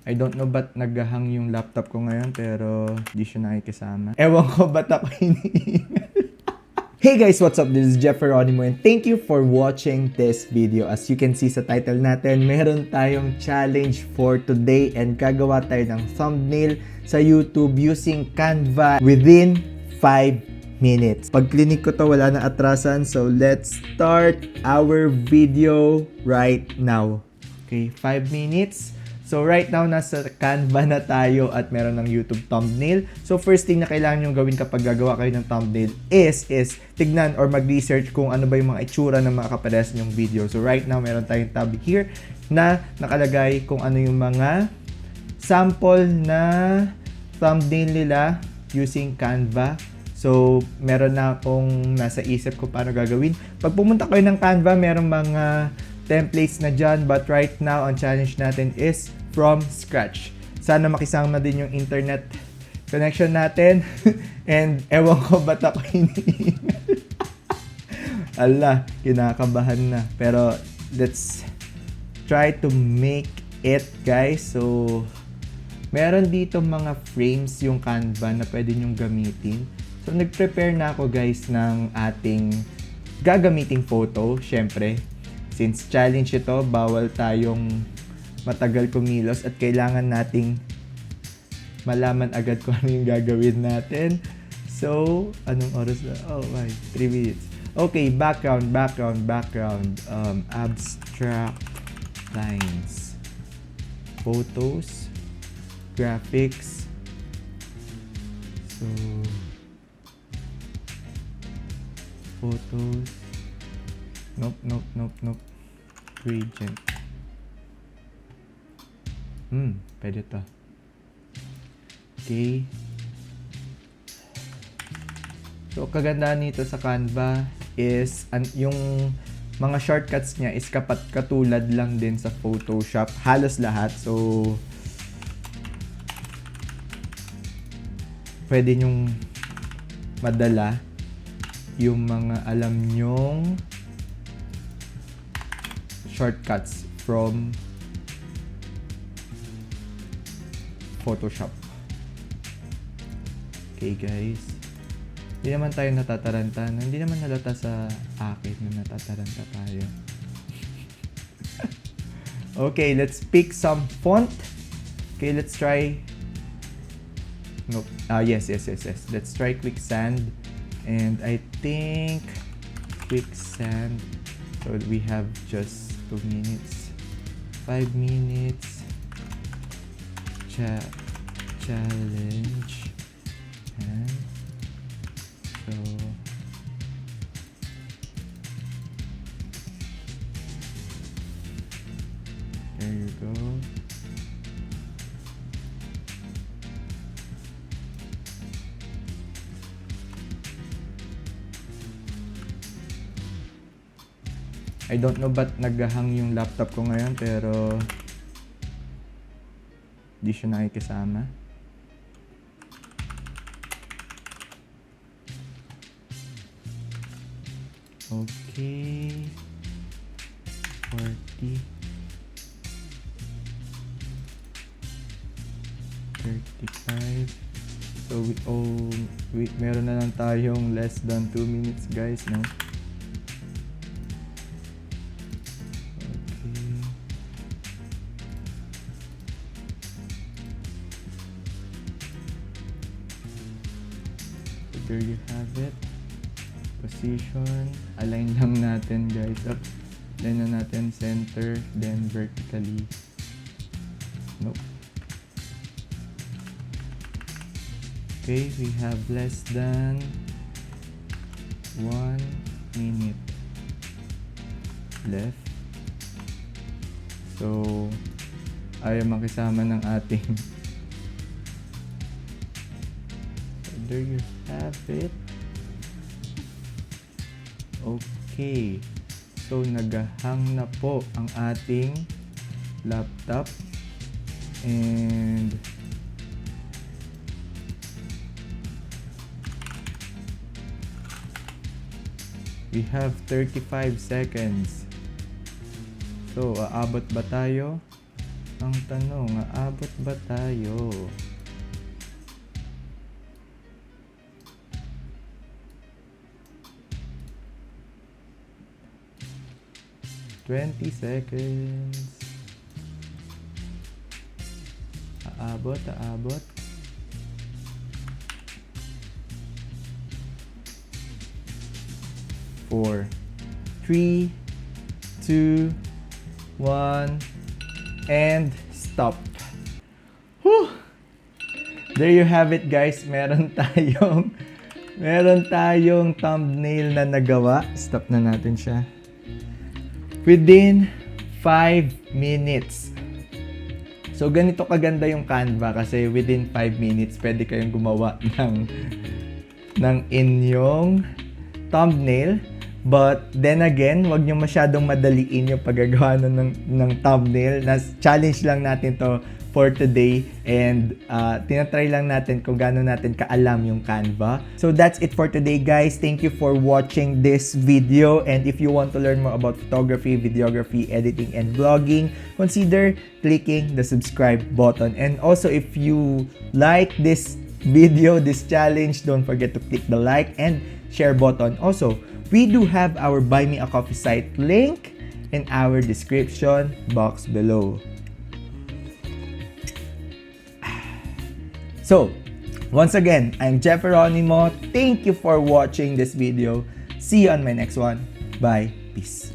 I don't know ba't naghahang yung laptop ko ngayon pero di siya nakikisama. Ewan ko ba't ako hinihingal. Hey guys, what's up? This is Geronimo and thank you for watching this video. As you can see sa title natin, meron tayong challenge for today and gagawa tayo ng thumbnail sa YouTube using Canva within 5 minutes. Pag clinic ko to, wala na atrasan. So let's start our video right now. Okay, 5 minutes. So right now, nasa Canva na tayo at meron ng YouTube thumbnail. So first thing na kailangan nyo gawin kapag gagawa kayo ng thumbnail is tignan or mag-research kung ano ba yung mga itsura ng mga kapares nyong video. So right now, meron tayong tab here na nakalagay kung ano yung mga sample na thumbnail nila using Canva. So meron na akong nasa isip ko paano gagawin. Pag pumunta kayo ng Canva, meron mga templates na dyan, but right now, ang challenge natin is from scratch. Sana makisama din yung internet connection natin. And ewan ko ba't ako hinihingal. Ala, kinakabahan na. Pero let's try to make it, guys. So, meron dito mga frames yung Canva na pwede nyong gamitin. So, nag-prepare na ako, guys, ng ating gagamiting photo, syempre. Since challenge ito, bawal tayong matagal kumilos at kailangan nating malaman agad kung ano yung gagawin natin. So, anong oras na? Oh, my, 3 minutes. Okay, background. Abstract lines. Photos. Graphics. So, photos. Nope. Gradient. Pwede to. Okay. So, kagandahan nito sa Canva is yung mga shortcuts niya is katulad lang din sa Photoshop. Halos lahat. So, pwede nyong madala yung mga alam nyong shortcuts from Photoshop. Okay guys. Hindi naman tayo natataranta. Hindi naman halata sa akin na natataranta tayo. Okay, let's pick some font. Okay, let's try. Nope. Yes. Let's try Quicksand. And I think Quicksand. So we have just 2 minutes, 5 minutes, challenge, and so there you go. I don't know ba't naghahang yung laptop ko ngayon pero di siya nakikisama. Okay. 40. 35. So meron na lang tayong less than 2 minutes, guys, no? There you have it. Position. Align lang natin, guys. Up. Then na natin center. Then vertically. Nope. Okay, we have less than 1 minute left. So, ayaw makisama ng ating there you have it. Okay. So, naghahang na po ang ating laptop. And we have 35 seconds. So, aabot ba tayo? Ang tanong, aabot ba tayo? $20. Aabot. 4, 3, 2, 1, and stop. Whew! There you have it, guys. Meron tayong thumbnail na nagawa. Stop na natin siya. Within 5 minutes. So, ganito kaganda yung Canva kasi within 5 minutes, pwede kayong gumawa ng inyong thumbnail. But then again, wag nyo masyadong madaliin yung paggagawa ng thumbnail. Challenge lang natin to for today and tinatry lang natin kung gaano natin kaalam yung Canva. So that's it for today, guys. Thank you for watching this video, and if you want to learn more about photography, videography, editing, and vlogging, consider clicking the subscribe button. And also, if you like this video, this challenge, don't forget to click the like and share button. Also, we do have our Buy Me a Coffee site link in our description box below. So, once again, I'm Geronimo. Thank you for watching this video. See you on my next one. Bye. Peace.